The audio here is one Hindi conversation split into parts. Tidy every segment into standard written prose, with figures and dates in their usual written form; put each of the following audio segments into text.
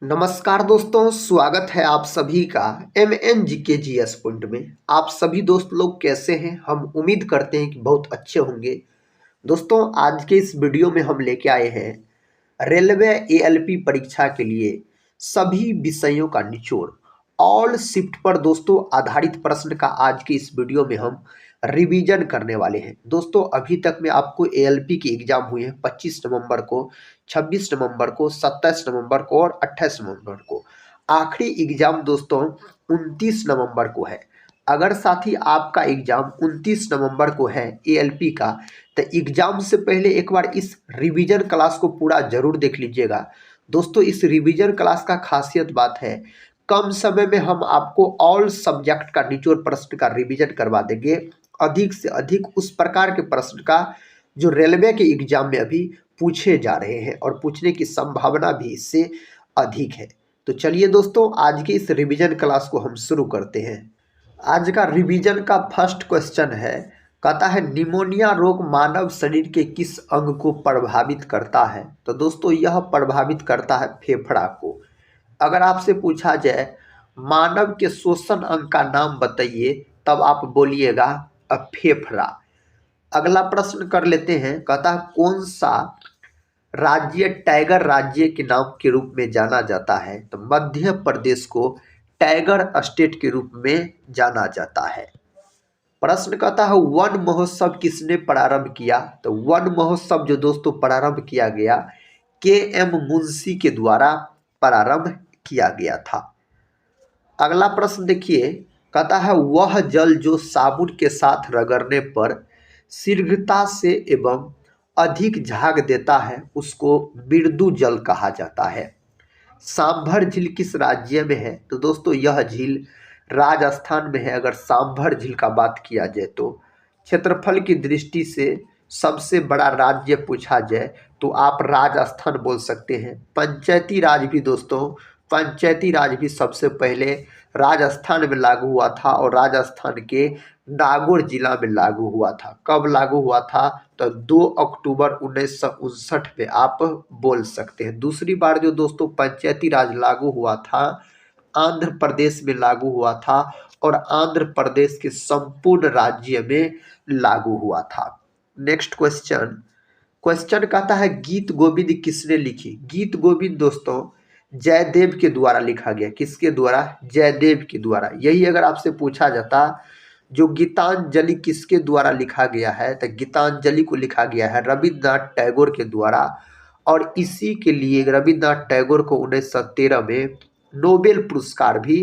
नमस्कार दोस्तों, स्वागत है आप सभी का MNGKGS पॉइंट में। आप सभी दोस्त लोग कैसे हैं? हम उम्मीद करते हैं कि बहुत अच्छे होंगे। दोस्तों, आज के इस वीडियो में हम लेके आए हैं रेलवे ALP परीक्षा के लिए सभी विषयों का निचोड़, ऑल शिफ्ट पर दोस्तों आधारित प्रश्न का आज के इस वीडियो में हम रिवीजन करने वाले हैं। दोस्तों, अभी तक में आपको ALP के एग्जाम हुए हैं 25 नवंबर को, 26 नवंबर को, 27 नवंबर को और 28 नवंबर को। आखिरी एग्जाम दोस्तों 29 नवंबर को है। अगर साथी आपका एग्जाम 29 नवंबर को है ALP का, तो एग्जाम से पहले एक बार इस रिवीजन क्लास को पूरा जरूर देख लीजिएगा। दोस्तों, इस रिवीजन क्लास का खासियत बात है, कम समय में हम आपको ऑल सब्जेक्ट का निचोड़ प्रश्न का रिवीजन करवा देंगे। अधिक से अधिक उस प्रकार के प्रश्न का जो रेलवे के एग्जाम में अभी पूछे जा रहे हैं और पूछने की संभावना भी इससे अधिक है। तो चलिए दोस्तों, आज के इस रिवीजन क्लास को हम शुरू करते हैं। आज का रिवीजन का फर्स्ट क्वेश्चन है, कहता है निमोनिया रोग मानव शरीर के किस अंग को प्रभावित करता है? तो दोस्तों, यह प्रभावित करता है फेफड़ा को। अगर आपसे पूछा जाए मानव के श्वसन अंग का नाम बताइए, तब आप बोलिएगा फेफड़ा। अगला प्रश्न कर लेते हैं, कहता है कौन सा राज्य टाइगर राज्य के नाम के रूप में जाना जाता है? तो मध्य प्रदेश को टाइगर स्टेट के रूप में जाना जाता है। प्रश्न कहता है वन महोत्सव किसने प्रारंभ किया? तो वन महोत्सव जो दोस्तों प्रारंभ किया गया KM मुंशी के द्वारा प्रारंभ किया गया था। अगला प्रश्न देखिए, कहता है वह जल जो साबुन के साथ रगड़ने पर शीघ्रता से एवं अधिक झाग देता है उसको मृदु जल कहा जाता है। सांभर झील किस राज्य में है? तो दोस्तों, यह झील राजस्थान में है। अगर सांभर झील का बात किया जाए तो क्षेत्रफल की दृष्टि से सबसे बड़ा राज्य पूछा जाए तो आप राजस्थान बोल सकते हैं। पंचायती राज भी दोस्तों, पंचायती राज भी सबसे पहले राजस्थान में लागू हुआ था और राजस्थान के नागौर जिला में लागू हुआ था। कब लागू हुआ था? तो 2 अक्टूबर 1959 में आप बोल सकते हैं। दूसरी बार जो दोस्तों पंचायती राज लागू हुआ था आंध्र प्रदेश में लागू हुआ था और आंध्र प्रदेश के संपूर्ण राज्य में लागू हुआ था। नेक्स्ट क्वेश्चन, क्वेश्चन कहता है गीत गोविंद किसने लिखी? गीत गोविंद दोस्तों जयदेव के द्वारा लिखा गया। किसके द्वारा? जयदेव के द्वारा। यही अगर आपसे पूछा जाता जो गीतांजलि किसके द्वारा लिखा गया है, तो गीतांजलि को लिखा गया है रविन्द्रनाथ टैगोर के द्वारा। और इसी के लिए रविन्द्रनाथ टैगोर को 1913 में नोबेल पुरस्कार भी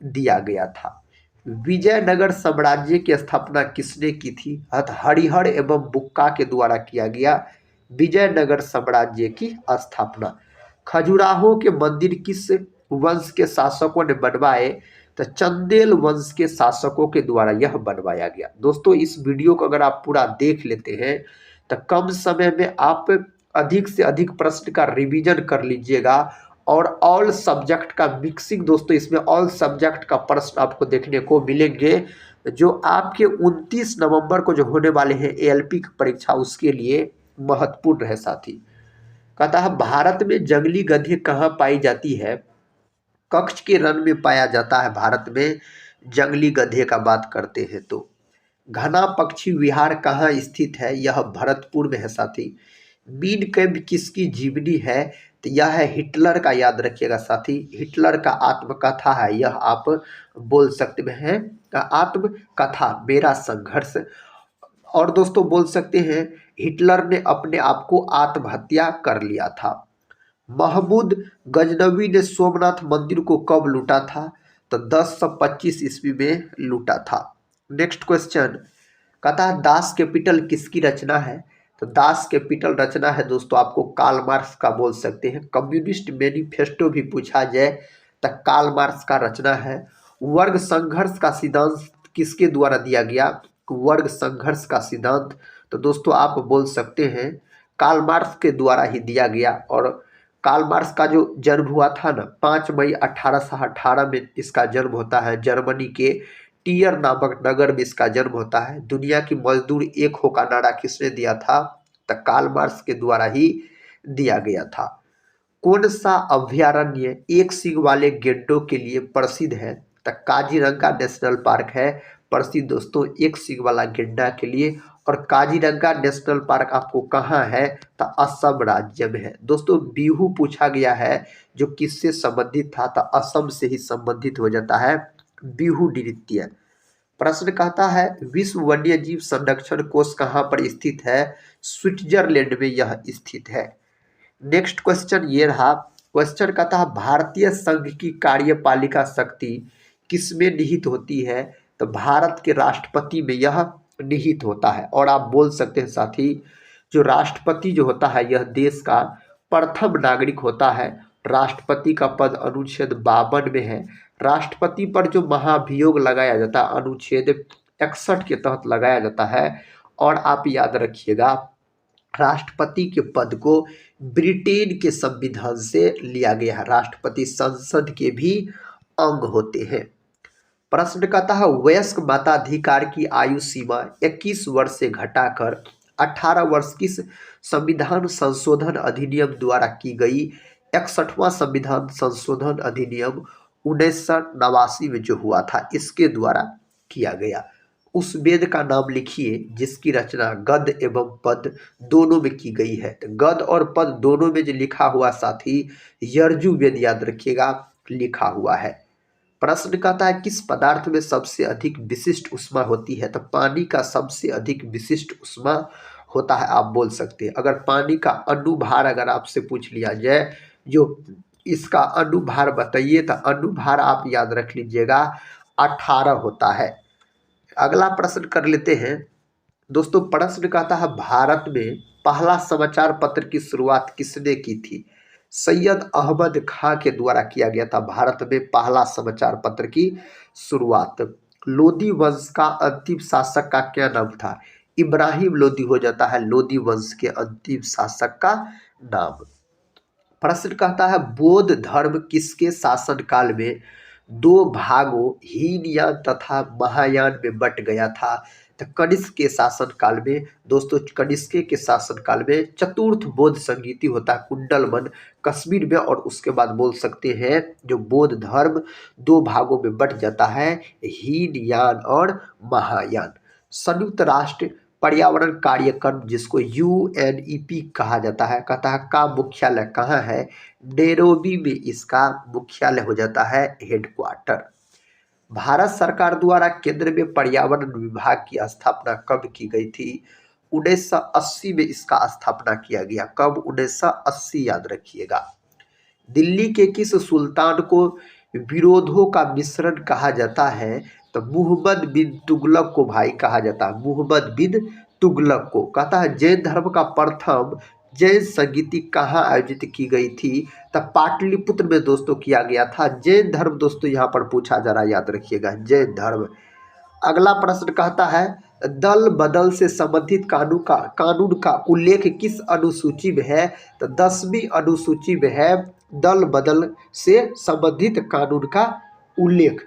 दिया गया था। विजयनगर साम्राज्य की स्थापना किसने की थी? हरिहर एवं बुक्का के द्वारा किया गया विजयनगर साम्राज्य की स्थापना। खजुराहो के मंदिर किस वंश के शासकों ने बनवाए? तो चंदेल वंश के शासकों के द्वारा यह बनवाया गया। दोस्तों, इस वीडियो को अगर आप पूरा देख लेते हैं तो कम समय में आप अधिक से अधिक प्रश्न का रिवीजन कर लीजिएगा। और ऑल सब्जेक्ट का मिक्सिंग दोस्तों, इसमें ऑल सब्जेक्ट का प्रश्न आपको देखने को मिलेंगे जो आपके 29 नवंबर को जो होने वाले हैं ALP की परीक्षा, उसके लिए महत्वपूर्ण है साथी। कहता है भारत में जंगली गधे कहाँ पाई जाती है? कच्छ के रण में पाया जाता है। भारत में जंगली गधे का बात करते हैं तो घना पक्षी विहार कहाँ स्थित है? यह भरतपुर में है साथी। मीन कैंप किसकी जीवनी है? तो यह है हिटलर का। याद रखिएगा साथी, हिटलर का आत्मकथा है यह, आप बोल सकते हैं आत्मकथा मेरा संघर्ष। और दोस्तों बोल सकते हैं हिटलर ने अपने आप को आत्महत्या कर लिया था। महमूद गजनवी ने सोमनाथ मंदिर को कब लूटा था? तो 1025 ईस्वी में लूटा था। नेक्स्ट क्वेश्चन, कहता है दास कैपिटल किसकी रचना है? तो दास कैपिटल रचना है दोस्तों आपको कार्ल मार्क्स का बोल सकते हैं। कम्युनिस्ट मैनिफेस्टो भी पूछा जाए तो कार्ल मार्क्स का रचना है। वर्ग संघर्ष का सिद्धांत किसके द्वारा दिया गया? वर्ग संघर्ष का सिद्धांत तो दोस्तों आप बोल सकते हैं कार्ल मार्क्स के द्वारा ही दिया गया। और कार्ल मार्क्स का जो जन्म हुआ था ना 5 मई 1818 में इसका जन्म होता है। जर्मनी के टियर नामक नगर में इसका जन्म होता है। दुनिया की मजदूर एक हो का नारा किसने दिया था? तो कार्ल मार्क्स के द्वारा ही दिया गया था। कौन सा अभयारण्य एक सींग वाले गेंडों के लिए प्रसिद्ध है? तो काजीरंगा नेशनल पार्क है प्रसिद्ध दोस्तों एक सींग वाला गेंडा के लिए। और काजीरंगा नेशनल पार्क आपको कहाँ है? तो असम राज्य में है दोस्तों। बिहू पूछा गया है जो किससे संबंधित था? तो असम से ही संबंधित हो जाता है बिहू नृत्य। प्रश्न कहता है विश्व वन्यजीव संरक्षण कोष कहाँ पर स्थित है? स्विट्जरलैंड में यह स्थित है। नेक्स्ट क्वेश्चन ये रहा। क्वेश्चन कहता है भारतीय संघ की कार्यपालिका शक्ति किसमें निहित होती है? तो भारत के राष्ट्रपति में यह निहित होता है। और आप बोल सकते हैं साथी जो राष्ट्रपति जो होता है यह देश का प्रथम नागरिक होता है। राष्ट्रपति का पद अनुच्छेद 52 में है। राष्ट्रपति पर जो महाभियोग लगाया जाता है अनुच्छेद 61 के तहत लगाया जाता है। और आप याद रखिएगा राष्ट्रपति के पद को ब्रिटेन के संविधान से लिया गया है। राष्ट्रपति संसद के भी अंग होते हैं। प्रश्न कहता है वयस्क मताधिकार की आयु सीमा 21 वर्ष से घटाकर 18 वर्ष किस संविधान संशोधन अधिनियम द्वारा की गई? 61वां संविधान संशोधन अधिनियम 1989 में जो हुआ था इसके द्वारा किया गया। उस वेद का नाम लिखिए जिसकी रचना गद्य एवं पद दोनों में की गई है। तो गद्य और पद दोनों में जो लिखा हुआ साथी यजुर्वेद याद रखिएगा लिखा हुआ है। प्रश्न कहता है किस पदार्थ में सबसे अधिक विशिष्ट ऊष्मा होती है? तो पानी का सबसे अधिक विशिष्ट ऊष्मा होता है। आप बोल सकते हैं अगर पानी का अनुभार अगर आपसे पूछ लिया जाए जो इसका अनुभार बताइए तो अनुभार आप याद रख लीजिएगा 18 होता है। अगला प्रश्न कर लेते हैं दोस्तों। प्रश्न कहता है भारत में पहला समाचार पत्र की शुरुआत किसने की थी? सैयद अहमद खां के द्वारा किया गया था भारत में पहला समाचार पत्र की शुरुआत। लोदी वंश का अंतिम शासक का क्या नाम था? इब्राहिम लोदी हो जाता है लोदी वंश के अंतिम शासक का नाम। प्रश्न कहता है बौद्ध धर्म किसके शासनकाल में दो भागों हीनयान तथा महायान में बट गया था? तो कनिष्क के शासनकाल में दोस्तों कनिष्क के शासनकाल में चतुर्थ बौद्ध संगीति होता है कुंडलवन कश्मीर में। और उसके बाद बोल सकते हैं जो बौद्ध धर्म दो भागों में बट जाता है हीनयान और महायान। संयुक्त राष्ट्र पर्यावरण कार्यक्रम जिसको UNEP कहा जाता है कहता है का मुख्यालय कहाँ है? नैरोबी में इसका मुख्यालय हो जाता है हेडक्वार्टर। भारत सरकार द्वारा केंद्र में पर्यावरण विभाग की स्थापना कब की गई थी? 1980 में इसका स्थापना किया गया। कब? 1980 याद रखिएगा। दिल्ली के किस सुल्तान को विरोधों का मिश्रण कहा जाता है? तो मुहम्मद बिन तुगलक को भाई कहा जाता है मुहम्मद बिन तुगलक को। कहता है जैन धर्म का प्रथम जैन संगीति कहाँ आयोजित की गई थी? तब पाटलिपुत्र में दोस्तों किया गया था। जैन धर्म दोस्तों यहाँ पर पूछा जा रहा है याद रखिएगा जैन धर्म। अगला प्रश्न कहता है दल बदल से संबंधित कानून का उल्लेख किस अनुसूची में है? तो 10वीं अनुसूची में है दल बदल से संबंधित कानून का उल्लेख।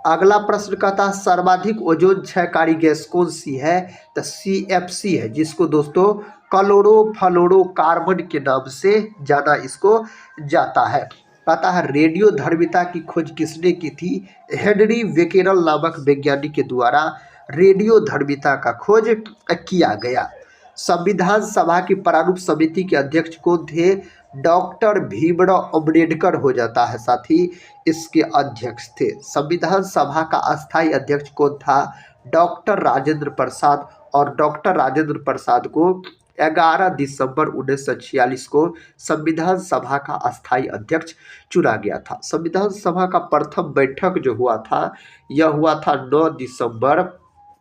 अगला प्रश्न कहता है सर्वाधिक ओजोन क्षयकारी गैस कौन सी है? तो CFC है जिसको दोस्तों क्लोरोफ्लोरोकार्बन के नाम से जाना इसको जाता है। कहता है रेडियो धर्मिता की खोज किसने की थी? हेनरी बेकेरेल नामक वैज्ञानिक के द्वारा रेडियो धर्मिता का खोज किया गया। संविधान सभा की प्रारूप समिति के अध्यक्ष कौन थे? डॉक्टर भीमराव अम्बेडकर हो जाता है साथी इसके अध्यक्ष थे। संविधान सभा का अस्थायी अध्यक्ष कौन था? डॉक्टर राजेंद्र प्रसाद। और डॉक्टर राजेंद्र प्रसाद को 11 दिसंबर 1946 को संविधान सभा का अस्थायी अध्यक्ष चुना गया था। संविधान सभा का प्रथम बैठक जो हुआ था यह हुआ था 9 दिसंबर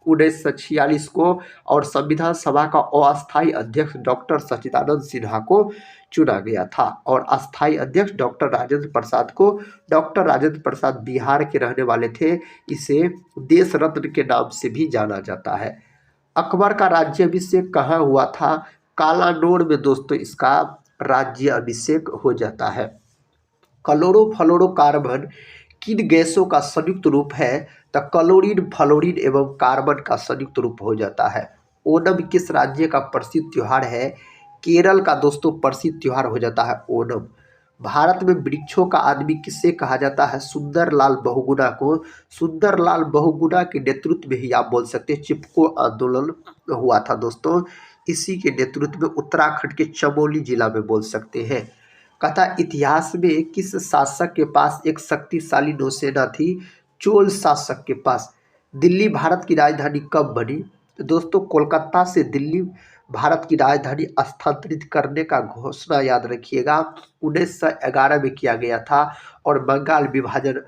1946 को। और संविधान सभा का अस्थायी अध्यक्ष डॉक्टर सच्चिदानंद सिन्हा को चुना गया था। और अस्थायी अध्यक्ष डॉक्टर राजेंद्र प्रसाद को डॉक्टर राजेंद्र प्रसाद बिहार के रहने वाले थे। इसे देश रत्न के नाम से भी जाना जाता है। अकबर का राज्याभिषेक कहाँ हुआ था? कालानौर में दोस्तों इसका राज्य अभिषेक हो जाता है। क्लोरोफ्लोरोकार्बन किन गैसों का संयुक्त रूप है? तो क्लोरीन फ्लोरीन एवं कार्बन का संयुक्त रूप हो जाता है। ओणम किस राज्य का प्रसिद्ध त्योहार है? केरल का दोस्तों प्रसिद्ध त्योहार हो जाता है ओणम। भारत में वृक्षों का आदमी किसे कहा जाता है? सुंदरलाल बहुगुणा को। सुंदरलाल बहुगुणा के नेतृत्व में ही आप बोल सकते हैं चिपको आंदोलन हुआ था दोस्तों। इसी के नेतृत्व में उत्तराखंड के चमोली जिला में बोल सकते हैं। कथा इतिहास में किस शासक के पास एक शक्तिशाली नौसेना थी? चोल शासक के पास। दिल्ली भारत की राजधानी कब बनी? तो दोस्तों कोलकाता से दिल्ली भारत की राजधानी स्थानांतरित करने का घोषणा याद रखिएगा 1911 में किया गया था। और बंगाल विभाजन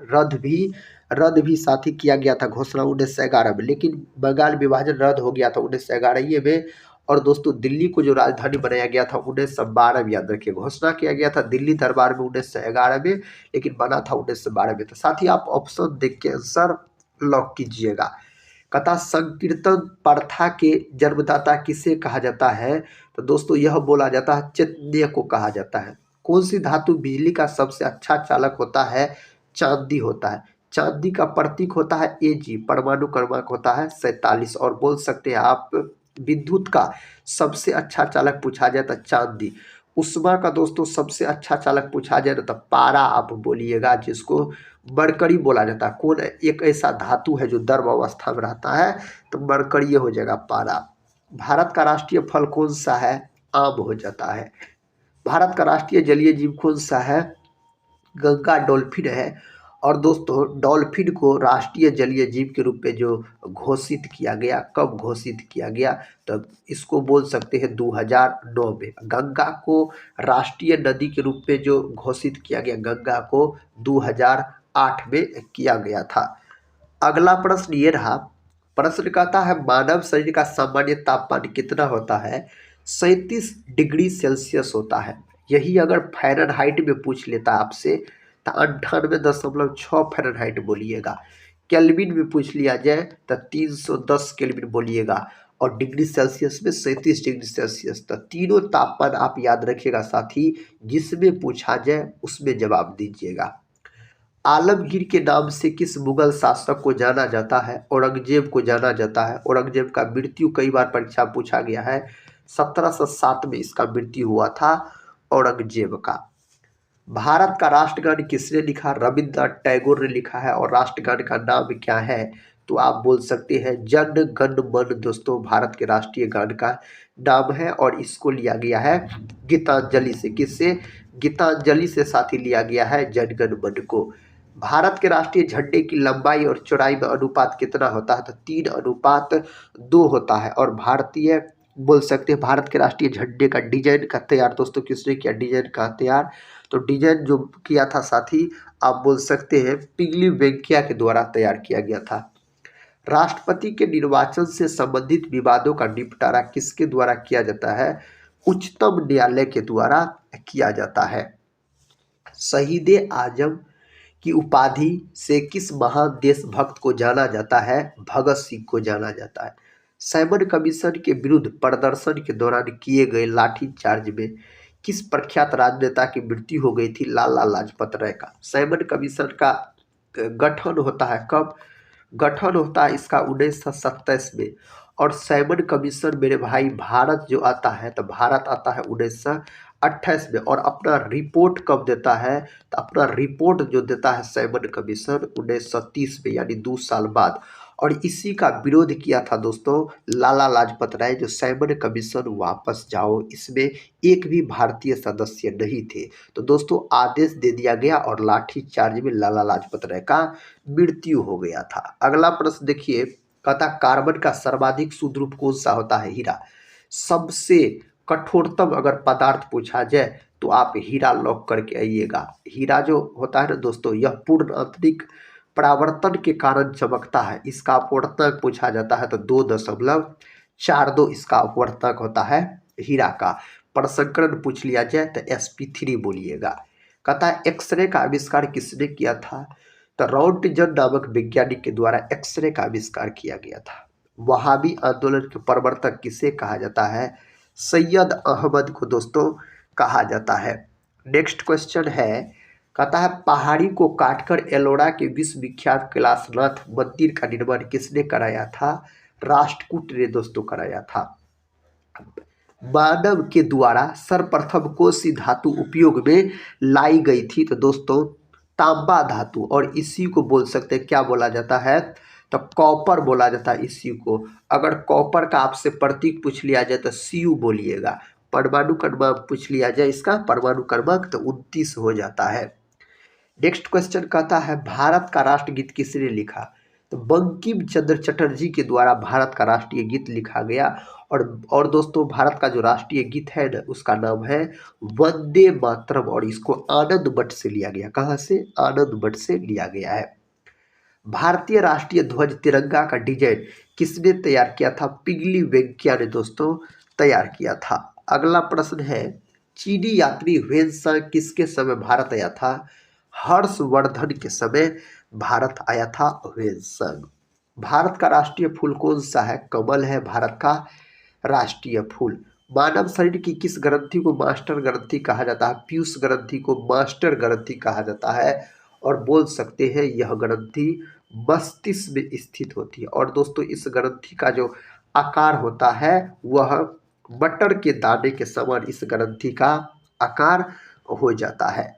रद्द भी साथ ही किया गया था घोषणा 1911 में। लेकिन बंगाल विभाजन रद्द हो गया था 1911 में। और दोस्तों दिल्ली को जो राजधानी बनाया गया था 1912 में, याद रखिए घोषणा किया गया था दिल्ली दरबार में 1911 में, लेकिन बना था 1912 में। तो साथ ही आप ऑप्शन देख के आंसर लॉक कीजिएगा। कथा संकीर्तन प्रथा के जन्मदाता किसे कहा जाता है? तो दोस्तों यह बोला जाता है चैतन्य को कहा जाता है। कौन सी धातु बिजली का सबसे अच्छा चालक होता है? चांदी होता है। चांदी का प्रतीक होता है Ag, परमाणु क्रमांक होता है 47। और बोल सकते हैं आप विद्युत का सबसे अच्छा चालक पूछा जाए तो चांदी। उष्मा का दोस्तों सबसे अच्छा चालक पूछा जाए तो पारा आप बोलिएगा, जिसको मरकरी बोला जाता है। कौन एक ऐसा धातु है जो द्रव अवस्था में रहता है? तो मरकरी हो जाएगा पारा। भारत का राष्ट्रीय फल कौन सा है? आम हो जाता है। भारत का राष्ट्रीय जलीय जीव कौन सा है? गंगा डॉल्फिन है। और दोस्तों डॉल्फिन को राष्ट्रीय जलीय जीव के रूप में जो घोषित किया गया, कब घोषित किया गया? तो इसको बोल सकते हैं 2009 में। गंगा को राष्ट्रीय नदी के रूप में जो घोषित किया गया, गंगा को 2008 में किया गया था। अगला प्रश्न ये रहा। प्रश्न कहता है मानव शरीर का सामान्य तापमान कितना होता है? 37 डिग्री सेल्सियस होता है। यही अगर फ़ारेनहाइट में पूछ लेता आपसे तो 98.6 फ़ारेनहाइट बोलिएगा। केल्विन में पूछ लिया जाए तो 310 केल्विन बोलिएगा। और डिग्री सेल्सियस में 37 डिग्री सेल्सियस। तो तीनों तापमान आप याद रखिएगा साथी, जिसमें पूछा जाए उसमें जवाब दीजिएगा। आलमगीर के नाम से किस मुगल शासक को जाना जाता है? औरंगजेब को जाना जाता है। औरंगजेब का मृत्यु कई बार परीक्षा पूछा गया है। 1707 में इसका मृत्यु हुआ था औरंगजेब का। भारत का राष्ट्रगान किसने लिखा? रविन्द्रनाथ टैगोर ने लिखा है। और राष्ट्रगान का नाम क्या है? तो आप बोल सकते हैं जन गण मन। दोस्तों भारत के राष्ट्रीय गान का नाम है और इसको लिया गया है गीतांजलि से। किससे? गीतांजलि से साथी लिया गया है जन गण मन को। भारत के राष्ट्रीय झंडे की लंबाई और चौड़ाई में अनुपात कितना होता है? तो 3:2 होता है। और भारतीय बोल सकते हैं भारत के राष्ट्रीय झंडे का डिजाइन का तैयार दोस्तों किसने किया? डिजाइन का तैयार तो डिजाइन जो किया था साथी आप बोल सकते हैं पिंगली वेंकैया के द्वारा तैयार किया गया था। राष्ट्रपति के निर्वाचन से संबंधित विवादों का निपटारा किसके द्वारा किया जाता है? उच्चतम न्यायालय के द्वारा किया जाता है। शहीद आजम की उपाधि से किस महान देशभक्त को जाना जाता है? भगत सिंह को जाना जाता है। साइमन कमीशन के विरुद्ध प्रदर्शन के दौरान किए गए लाठीचार्ज में किस प्रख्यात राजनेता की मृत्यु हो गई थी? लाला लाजपत राय का। साइमन कमीशन का गठन होता है कब? गठन होता है इसका 1927 में। और साइमन कमीशन मेरे भाई भारत जो आता है तो भारत आता है 1928 में। और अपना रिपोर्ट कब देता है? तो अपना रिपोर्ट जो देता है साइमन कमीशन 1930 में, यानी 2 साल बाद। और इसी का विरोध किया था दोस्तों लाला लाजपत राय, जो साइमन कमीशन वापस जाओ, इसमें एक भी भारतीय सदस्य नहीं थे। तो दोस्तों आदेश दे दिया गया और लाठी चार्ज में लाला लाजपत राय का मृत्यु हो गया था। अगला प्रश्न देखिए, कहता कार्बन का सर्वाधिक शुद्ध रूप कौन सा होता है? हीरा। सबसे कठोरतम अगर पदार्थ पूछा जाए तो आप हीरा लॉक करके आइएगा। हीरा जो होता है ना दोस्तों, यह पूर्ण आंतरिक परावर्तन के कारण चमकता है। इसका अपवर्तक पूछा जाता है तो 2.42 इसका अपवर्तक होता है हीरा का। प्रसंकरण पूछ लिया जाए तो sp3 बोलिएगा। कहता है एक्सरे का आविष्कार किसने किया था? तो रॉन्टजन नामक वैज्ञानिक के द्वारा एक्सरे का आविष्कार किया गया था। वहाबी आंदोलन के प्रवर्तक किसे कहा जाता है? सैयद अहमद को दोस्तों कहा जाता है। नेक्स्ट क्वेश्चन है, कहता है पहाड़ी को काटकर एलोरा के विश्वविख्यात कैलाशनाथ मंदिर का निर्माण किसने कराया था? राष्ट्रकूट ने दोस्तों कराया था। मानव के द्वारा सर्वप्रथम कौन सी धातु उपयोग में लाई गई थी? तो दोस्तों तांबा धातु, और इसी को बोल सकते हैं, क्या बोला जाता है? तो कॉपर बोला जाता है इसी को। अगर कॉपर का आपसे प्रतीक पूछ लिया जाए तो Cu बोलिएगा। परमाणु क्रमांक पूछ लिया जाए इसका परमाणु क्रमांक तो 29 हो जाता है। नेक्स्ट क्वेश्चन कहता है भारत का राष्ट्रगीत किसने लिखा? तो बंकिम चंद्र चटर्जी के द्वारा भारत का राष्ट्रीय गीत लिखा गया। और दोस्तों भारत का जो राष्ट्रीय गीत है ना उसका नाम है वंदे मातरम, और इसको आनंद मठ से लिया गया। कहाँ से? आनंद मठ से लिया गया है। भारतीय राष्ट्रीय ध्वज तिरंगा का डिजाइन किसने तैयार किया था? पिंगली वेंकैया ने दोस्तों तैयार किया था। अगला प्रश्न है चीनी यात्री ह्वेनसांग किसके समय भारत आया था? हर्षवर्धन के समय भारत आया था ह्वेनसांग। भारत का राष्ट्रीय फूल कौन सा है? कमल है भारत का राष्ट्रीय फूल। मानव शरीर की किस ग्रंथि को मास्टर ग्रंथि कहा जाता है? पीयूष ग्रंथि को मास्टर ग्रंथि कहा जाता है। और बोल सकते हैं यह ग्रंथि मस्तिष्क में स्थित होती है। और दोस्तों इस ग्रंथि का जो आकार होता है वह मटर के दाने के समान इस ग्रंथि का आकार हो जाता है।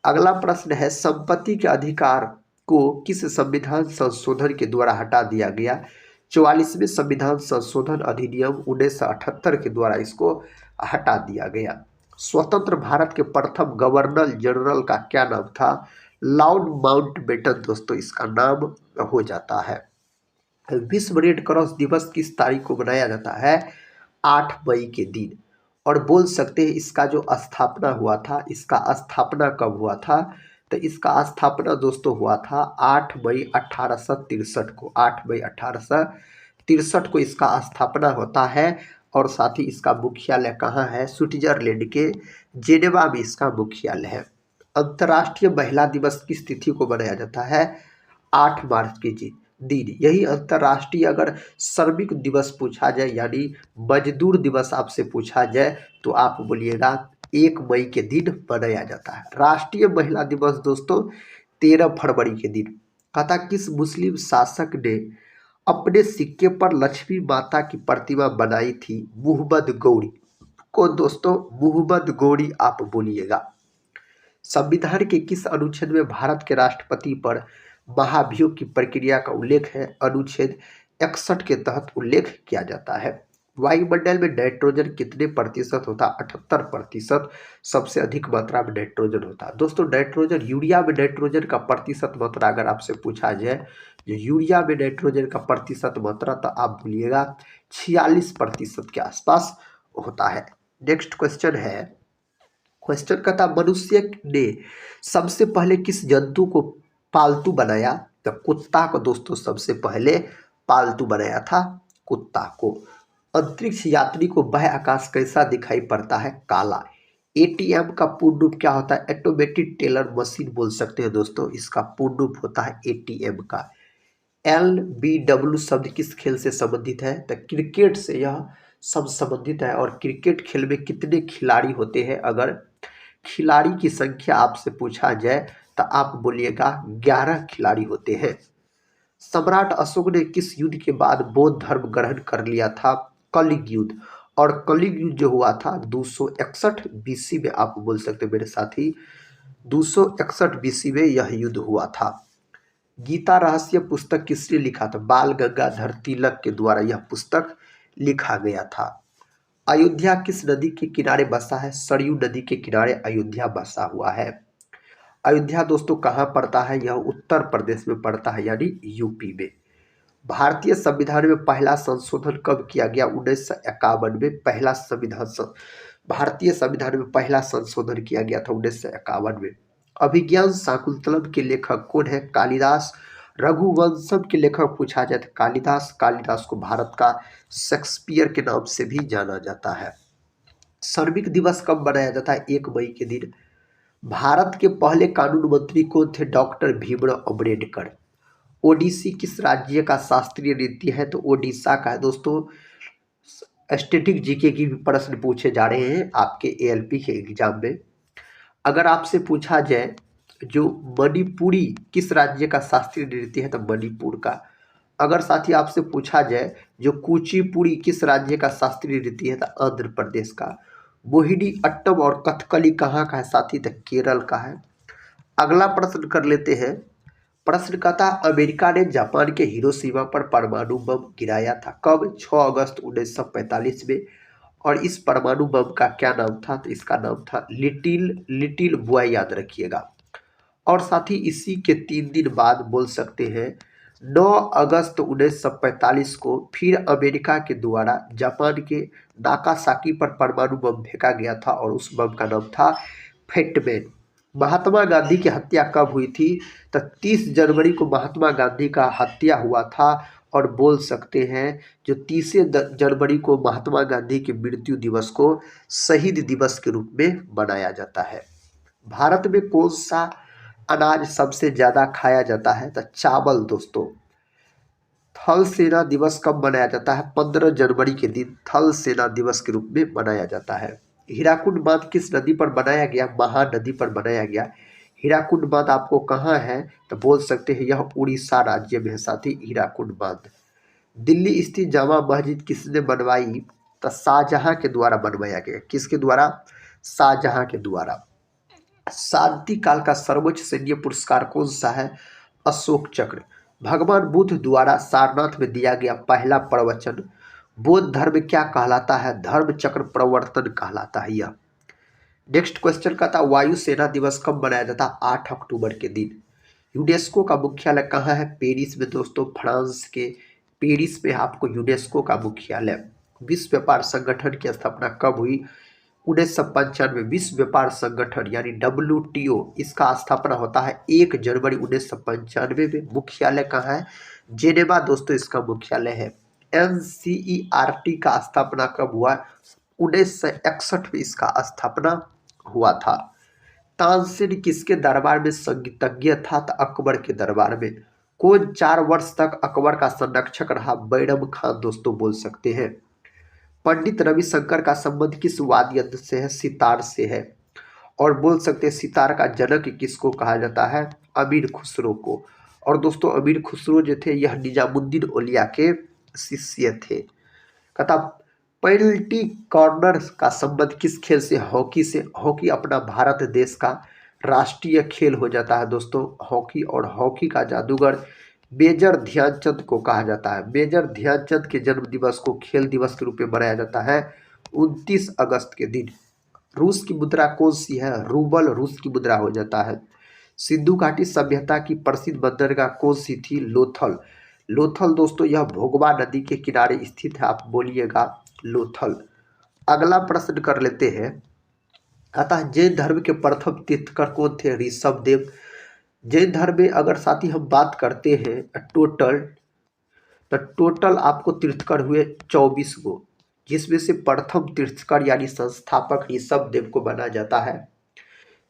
अगला प्रश्न है संपत्ति के अधिकार को किस संविधान संशोधन के द्वारा हटा दिया गया? 44वें संविधान संशोधन अधिनियम 1978 के द्वारा इसको हटा दिया गया। स्वतंत्र भारत के प्रथम गवर्नर जनरल का क्या नाम था? लॉर्ड माउंटबेटन दोस्तों इसका नाम हो जाता है। विश्व रेड क्रॉस दिवस किस तारीख को मनाया जाता है? 8 मई के दिन। और बोल सकते हैं इसका जो स्थापना हुआ था, इसका स्थापना कब हुआ था? तो इसका स्थापना दोस्तों हुआ था 8 मई 1863 को। 8 मई 1863 को इसका स्थापना होता है। और साथ ही इसका मुख्यालय कहाँ है? स्विट्जरलैंड के जेनेवा में इसका मुख्यालय है। अंतर्राष्ट्रीय महिला दिवस किस तिथि को मनाया जाता है? 8 मार्च के दिन। यही अंतर्राष्ट्रीय अगर श्रमिक दिवस पूछा जाए यानी मजदूर दिवस आपसे पूछा जाए तो आप बोलिएगा 1 मई के दिन मनाया जाता है। राष्ट्रीय महिला दिवस दोस्तों 13 फरवरी के दिन। कथा किस मुस्लिम शासक ने अपने सिक्के पर लक्ष्मी माता की प्रतिमा बनाई थी? मुहम्मद गौरी को दोस्तों मुहम्मद गौरी आप बोलिएगा। संविधान के किस अनुच्छेद में भारत के राष्ट्रपति पर महाभियोग की प्रक्रिया का उल्लेख है? अनुच्छेद 61 के तहत उल्लेख किया जाता है। वायुमंडल में नाइट्रोजन कितने प्रतिशत होता? 78%। सबसे अधिक मात्रा में नाइट्रोजन होता है। दोस्तों नाइट्रोजन यूरिया में नाइट्रोजन का प्रतिशत मात्रा अगर आपसे पूछा जाए जो यूरिया में नाइट्रोजन का प्रतिशत मात्रा तो आप बोलिएगा 46% के आसपास होता है। नेक्स्ट क्वेश्चन है क्वेश्चन का था मनुष्य ने सबसे पहले किस जंतु को पालतू बनाया? तो कुत्ता को दोस्तों सबसे पहले पालतू बनाया था, कुत्ता को। अंतरिक्ष यात्री को बाह्य आकाश कैसा दिखाई पड़ता है? काला। एटीएम का पूर्ण रूप क्या होता है? ऑटोमेटिक टेलर मशीन बोल सकते हैं दोस्तों, इसका पूर्ण रूप होता है एटीएम का। LBW शब्द किस खेल से संबंधित है? तो क्रिकेट से यह सब संबंधित है। और क्रिकेट खेल में कितने खिलाड़ी होते हैं? अगर खिलाड़ी की संख्या आपसे पूछा जाए तो आप बोलिएगा 11 खिलाड़ी होते हैं। सम्राट अशोक ने किस युद्ध के बाद बौद्ध धर्म ग्रहण कर लिया था? कलिंग युद्ध। और कलिंग युद्ध जो हुआ था 261 BC में, आप बोल सकते हैं मेरे साथी 261 BC में यह युद्ध हुआ था। गीता रहस्य पुस्तक किसने लिखा था? बाल गंगाधर तिलक के द्वारा यह पुस्तक लिखा गया था। अयोध्या किस नदी के किनारे बसा है? सरयू नदी के किनारे अयोध्या बसा हुआ है। अयोध्या दोस्तों कहाँ पड़ता है? यह उत्तर प्रदेश में पड़ता है यानी यूपी में। भारतीय संविधान में पहला संशोधन कब किया गया? 1951 में पहला भारतीय संविधान में पहला संशोधन किया गया था 1951 में। अभिज्ञान शाकुंतलम के लेखक कौन है? कालिदास। रघुवंशम के लेखक पूछा जाए तो कालिदास। कालिदास को भारत का शेक्सपियर के नाम से भी जाना जाता है। श्रमिक दिवस कब मनाया जाता है? 1 मई के दिन। भारत के पहले कानून मंत्री कौन थे? डॉक्टर भीमराव अम्बेडकर। ओडिसी किस राज्य का शास्त्रीय नृत्य है? तो ओडिशा का है दोस्तों। स्टैटिक जीके की भी प्रश्न पूछे जा रहे हैं आपके ALP के एग्जाम में। अगर आपसे पूछा जाए जो मणिपुरी किस राज्य का शास्त्रीय नृत्य है? तो मणिपुर का। अगर साथी आपसे पूछा जाए जो कुचिपुड़ी किस राज्य का शास्त्रीय नृत्य है, तो आंध्र प्रदेश का। मोहिनी अट्टम और कथकली कहाँ का है साथी, तो केरल का है। अगला प्रश्न कर लेते हैं। प्रश्न का था, अमेरिका ने जापान के हिरोशिमा पर परमाणु बम गिराया था कब? 6 अगस्त 1945 में। और इस परमाणु बम का क्या नाम था, तो इसका नाम था लिटिल लिटिल बॉय, याद रखिएगा। और साथ ही इसी के 3 दिन बाद बोल सकते हैं 9 अगस्त 1945 को फिर अमेरिका के द्वारा जापान के नाकासाकी पर परमाणु बम फेंका गया था और उस बम का नाम था फेटमैन। महात्मा गांधी की हत्या कब हुई थी, तो 30 जनवरी को महात्मा गांधी का हत्या हुआ था। और बोल सकते हैं जो 30 जनवरी को महात्मा गांधी के मृत्यु दिवस को शहीद दिवस के रूप में मनाया जाता है। भारत में कौन सा अनाज सबसे ज्यादा खाया जाता है, तो चावल दोस्तों। थल सेना दिवस कब मनाया जाता है? 15 जनवरी के दिन थल सेना दिवस के रूप में मनाया जाता है। हीराकुंड बांध किस नदी पर बनाया गया? महानदी पर बनाया गया। हीराकुंड बांध आपको कहाँ है, तो बोल सकते हैं यह उड़ीसा राज्य में है साथी, हीराकुंड बांध। दिल्ली स्थित जामा मस्जिद किसने बनवाई, तो शाहजहां के द्वारा बनवाया गया। किसके द्वारा? शाहजहां के द्वारा। शांति काल का सर्वोच्च सैन्य पुरस्कार कौन सा है? अशोक चक्र। भगवान बुद्ध द्वारा सारनाथ में दिया गया पहला प्रवचन बौद्ध धर्म क्या कहलाता है? धर्म चक्र प्रवर्तन कहलाता है यह। नेक्स्ट क्वेश्चन का था, वायुसेना दिवस कब मनाया जाता है? 8 अक्टूबर के दिन। यूनेस्को का मुख्यालय कहाँ है? पेरिस में दोस्तों, फ्रांस के पेरिस में आपको यूनेस्को का मुख्यालय। विश्व व्यापार संगठन की स्थापना कब हुई? 1995। विश्व व्यापार संगठन यानी WTO, इसका स्थापना होता है 1 जनवरी 1995 में। मुख्यालय कहाँ है? जेनेवा दोस्तों इसका मुख्यालय है। NCERT का स्थापना कब हुआ? 1961 में इसका स्थापना हुआ था। तानसेन किसके दरबार में संगीतज्ञ था? तो अकबर के दरबार में। कौन 4 वर्ष तक अकबर का संरक्षक रहा? बैरम खान दोस्तों बोल सकते हैं। पंडित रविशंकर का संबंध किस वाद्य यंत्र से है? सितार से है। और बोल सकते हैं सितार का जनक किसको कहा जाता है? अमीर खुसरो को। और दोस्तों अमीर खुसरो जो थे यह निजामुद्दीन औलिया के शिष्य थे। कथा, पेनल्टी कॉर्नर का संबंध किस खेल से? हॉकी से। हॉकी अपना भारत देश का राष्ट्रीय खेल हो जाता है दोस्तों, हॉकी। और हॉकी का जादूगर मेजर ध्यानचंद को कहा जाता है। मेजर ध्यानचंद के जन्म दिवस को खेल दिवस के रूप में मनाया जाता है 29 अगस्त के दिन। रूस की मुद्रा कौन सी है? रूबल रूस की मुद्रा हो जाता है। सिंधु घाटी सभ्यता की प्रसिद्ध बंदरगाह कौन सी थी? लोथल। लोथल दोस्तों यह भोगवा नदी के किनारे स्थित है, आप बोलिएगा लोथल। अगला प्रश्न कर लेते हैं। अतः जैन धर्म के प्रथम तीर्थकर कौन थे? ऋषभ देव। जैन धर्म में अगर साथी हम बात करते हैं टोटल आपको तीर्थकर हुए 24 गो, जिसमें से प्रथम तीर्थकर यानी संस्थापक ऋषभ देव को माना जाता है।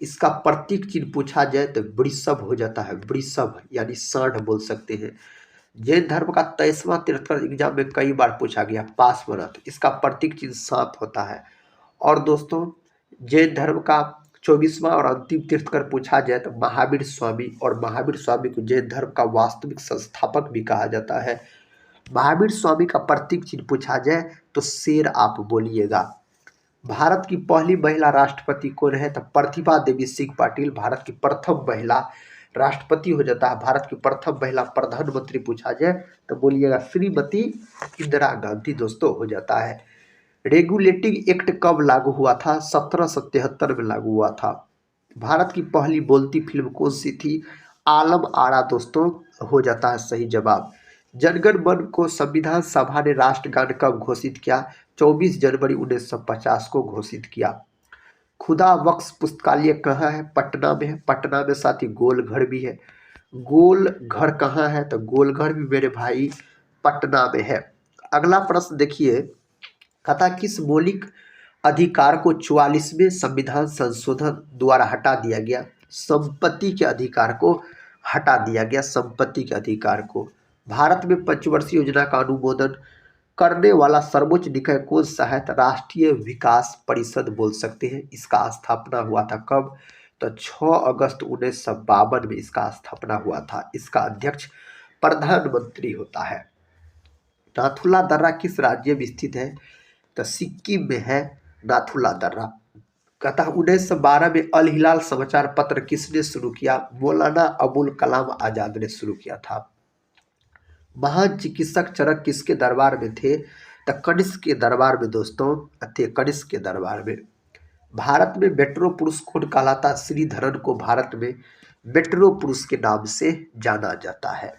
इसका प्रतीक चिन्ह पूछा जाए तो वृषभ हो जाता है, वृषभ यानी सांड बोल सकते हैं। जैन धर्म का 23वां तीर्थकर एग्जाम में कई बार पूछा गया, पार्श्वनाथ। इसका प्रतीक चिन्ह सांप होता है। और दोस्तों जैन धर्म का 24वां और अंतिम तीर्थकर पूछा जाए तो महावीर स्वामी। और महावीर स्वामी को जैन धर्म का वास्तविक संस्थापक भी कहा जाता है। महावीर स्वामी का प्रतीक चिन्ह पूछा जाए तो शेर आप बोलिएगा। भारत की पहली महिला राष्ट्रपति कौन है? तो प्रतिभा देवी सिंह पाटिल भारत की प्रथम महिला राष्ट्रपति हो जाता है। भारत की प्रथम महिला प्रधानमंत्री पूछा जाए तो बोलिएगा श्रीमती इंदिरा गांधी दोस्तों हो जाता है। रेगुलेटिंग एक्ट कब लागू हुआ था? 1777 में लागू हुआ था। भारत की पहली बोलती फिल्म कौन सी थी? आलम आरा दोस्तों हो जाता है सही जवाब। जनगण मन को संविधान सभा ने राष्ट्रगान कब घोषित किया? 24 जनवरी 1950 को घोषित किया। खुदा बख्श पुस्तकालय कहाँ है? पटना में है। पटना में साथ ही गोलघर भी है। गोलघर कहाँ है? तो गोलघर भी मेरे भाई पटना में है। अगला प्रश्न देखिए, कथा किस मौलिक अधिकार को 44वें संविधान संशोधन द्वारा हटा दिया गया? संपत्ति के अधिकार को हटा दिया गया, संपत्ति के अधिकार को। भारत में पंचवर्षीय योजना का अनुमोदन करने वाला सर्वोच्च निकाय कौन सा है? तो राष्ट्रीय विकास परिषद बोल सकते हैं। इसका स्थापना हुआ था कब? तो 6 अगस्त 1952 में इसका स्थापना हुआ था। इसका अध्यक्ष प्रधानमंत्री होता है। नाथुला दर्रा किस राज्य में स्थित है? तो सिक्किम में है नाथुला दर्रा। कहता 1912 में अल हिलाल समाचार पत्र किसने शुरू किया? मौलाना अबुल कलाम आजाद ने शुरू किया था। महान चिकित्सक चरक किसके दरबार में थे? तो कनिष्क के दरबार में दोस्तों थे, कनिष्क के दरबार में। भारत में मेट्रो पुरुष कौन कहलाता? श्रीधरन को भारत में मेट्रो पुरुष के नाम से जाना जाता है।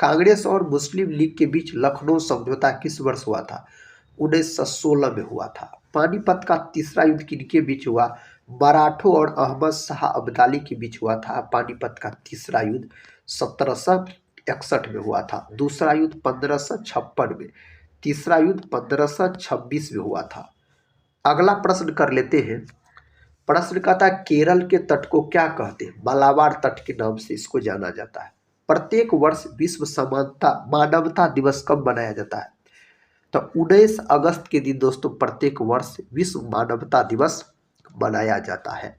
कांग्रेस और मुस्लिम लीग के बीच लखनऊ समझौता किस वर्ष हुआ था? 1916 में हुआ था। पानीपत का तीसरा युद्ध किनके बीच हुआ? मराठों और अहमद शाह अब्दाली के बीच हुआ था। पानीपत का तीसरा युद्ध 1761 में हुआ था। दूसरा युद्ध 1556 में, तीसरा युद्ध 1526 में हुआ था। अगला प्रश्न कर लेते हैं। प्रश्न कहता है केरल के तट को क्या कहते हैं? मालाबार तट के नाम से इसको जाना जाता है। प्रत्येक वर्ष विश्व समानता मानवता दिवस कब मनाया जाता है? तो 19 अगस्त के दिन दोस्तों प्रत्येक वर्ष विश्व मानवता दिवस मनाया जाता है।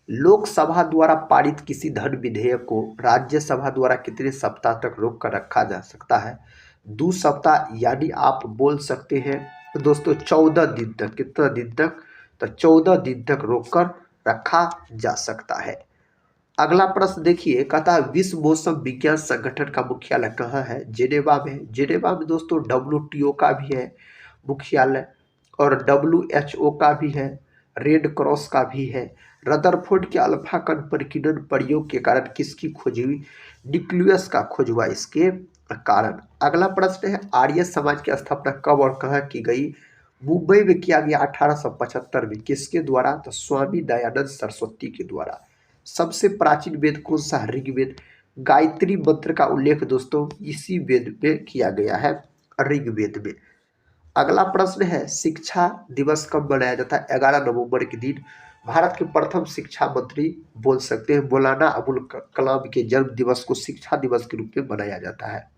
लोकसभा द्वारा पारित किसी धन विधेयक को राज्यसभा द्वारा कितने सप्ताह तक रोक कर रखा जा सकता है? 2 सप्ताह, यानी आप बोल सकते हैं दोस्तों 14 दिन तक। कितना दिन तक? तो 14 दिन तक रोक कर रखा जा सकता है। अगला प्रश्न देखिए, कहता है विश्व मौसम विज्ञान संगठन का मुख्यालय कहाँ है? जेनेवा में। जेनेवा में दोस्तों WTO का भी है मुख्यालय और WHO का भी है, रेड क्रॉस का भी है। रदरफोर्ड के अल्फा कण परिकीर्णन प्रयोग के कारण किसकी खोज हुई? न्यूक्लियस का खोज हुआ इसके कारण। अगला प्रश्न है आर्य समाज की स्थापना कब और कहाँ की गई? मुंबई में किया गया 1875 में। किसके द्वारा? तो स्वामी दयानंद सरस्वती के द्वारा। सबसे प्राचीन वेद कौन सा? ऋग्वेद। गायत्री मंत्र का उल्लेख दोस्तों इसी वेद में किया गया है, ऋग्वेद में। अगला प्रश्न है शिक्षा दिवस कब मनाया जाता है? 11 नवंबर के दिन। भारत के प्रथम शिक्षा मंत्री बोल सकते हैं मौलाना अबुल कलाम के जन्म दिवस को शिक्षा दिवस के रूप में मनाया जाता है।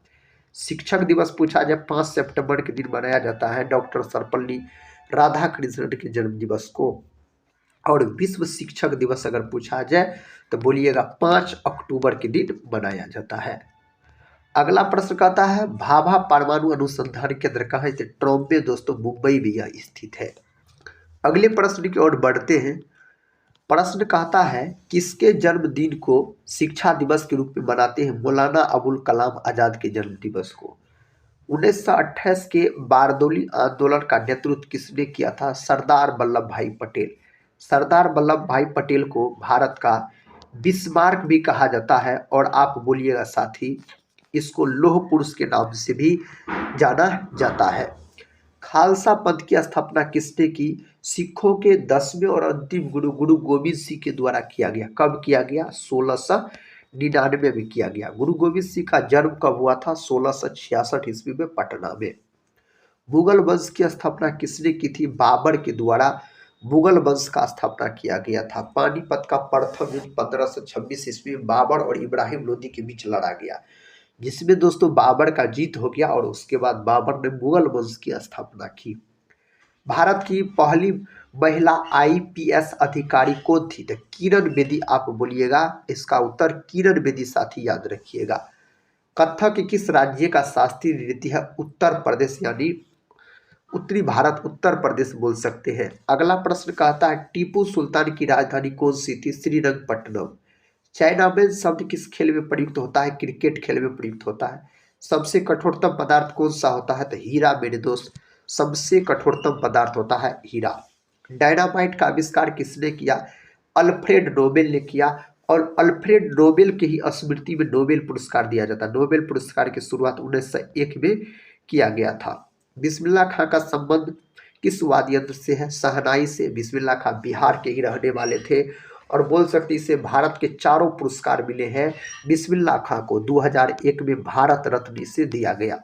शिक्षक दिवस पूछा जाए 5 सितंबर के दिन मनाया जाता है डॉक्टर सर्वपल्ली राधाकृष्णन के जन्म दिवस को। और विश्व शिक्षक दिवस अगर पूछा जाए तो बोलिएगा 5 अक्टूबर के दिन मनाया जाता है। अगला प्रश्न कहता है भाभा परमाणु अनुसंधान केंद्र कहाँ है? ट्रॉम्बे दोस्तों मुंबई में यह स्थित है। अगले प्रश्न की ओर बढ़ते हैं। प्रश्न कहता है किसके जन्मदिन को शिक्षा दिवस के रूप में मनाते हैं? मौलाना अबुल कलाम आजाद के जन्म दिवस को। 1928 के बारदोली आंदोलन का नेतृत्व किसने किया था? सरदार वल्लभ भाई पटेल। सरदार वल्लभ भाई पटेल को भारत का बिस्मार्क भी कहा जाता है और आप बोलिएगा साथी इसको लौह पुरुष के नाम से भी जाना जाता है। खालसा पंथ की स्थापना किसने की? सिखों के 10वें और अंतिम गुरु गुरु गोविंद सिंह के द्वारा किया गया। कब किया गया? 1699 में किया गया। गुरु गोविंद सिंह का जन्म कब हुआ था? 1666 ईस्वी में पटना में। मुगल वंश की स्थापना किसने की थी? बाबर के द्वारा मुगल वंश का स्थापना किया गया था। पानीपत का प्रथम युद्ध 1526 ईस्वी में बाबर और इब्राहिम लोदी के बीच लड़ा गया, जिसमें दोस्तों बाबर का जीत हो गया और उसके बाद बाबर ने मुगल वंश की स्थापना की। भारत की पहली महिला IPS अधिकारी कौन थी? तो किरण बेदी। आप बोलिएगा इसका उत्तर किरण बेदी साथी याद रखिएगा। कथक किस राज्य का शास्त्रीय नृत्य है? उत्तर प्रदेश, यानी उत्तरी भारत उत्तर प्रदेश बोल सकते हैं। अगला प्रश्न कहता है टीपू सुल्तान की राजधानी कौन सी थी? श्रीरंगपट्टनम। चाइना में शब्द किस खेल में प्रयुक्त होता है? क्रिकेट खेल में प्रयुक्त होता है। सबसे कठोरतम पदार्थ कौन सा होता है? तो हीरा मेरे दोस्त, सबसे कठोरतम पदार्थ होता है हीरा। डायनामाइट का आविष्कार किसने किया? अल्फ्रेड नोबेल ने किया और अल्फ्रेड नोबेल के ही स्मृति में नोबेल पुरस्कार दिया जाता है। नोबेल पुरस्कार की शुरुआत 1901 में किया गया था। बिस्मिल्लाह खां का संबंध किस वाद्य यंत्र से है? शहनाई से। बिस्मिल्लाह खां बिहार के ही रहने वाले थे और बोल सकते इसे भारत के 4 पुरस्कार मिले हैं। बिस्मिल्लाह खां को 2001 में भारत रत्न इसे दिया गया।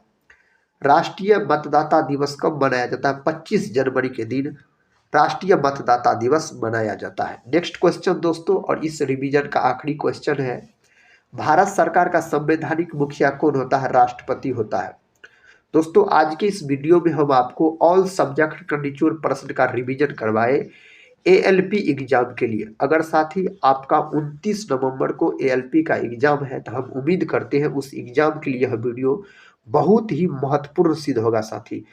राष्ट्रीय मतदाता दिवस कब मनाया जाता है? 25 जनवरी के दिन राष्ट्रीय मतदाता दिवस मनाया जाता है। नेक्स्ट क्वेश्चन दोस्तों, और इस रिवीजन का आखिरी क्वेश्चन है, भारत सरकार का संवैधानिक मुखिया कौन होता है? राष्ट्रपति होता है। दोस्तों आज के इस वीडियो में हम आपको ऑल सब्जेक्ट का निचोड़ प्रश्न का रिवीजन करवाए। एएलपी एग्ज़ाम के लिए। अगर साथी आपका 29 नवंबर को एएलपी का एग्ज़ाम है, तो हम उम्मीद करते हैं उस एग्ज़ाम के लिए यह वीडियो बहुत ही महत्वपूर्ण सिद्ध होगा साथी।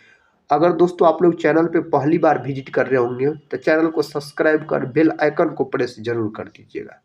अगर दोस्तों आप लोग चैनल पे पहली बार विजिट कर रहे होंगे, तो चैनल को सब्सक्राइब कर बेल आइकन को प्रेस ज़रूर कर दीजिएगा।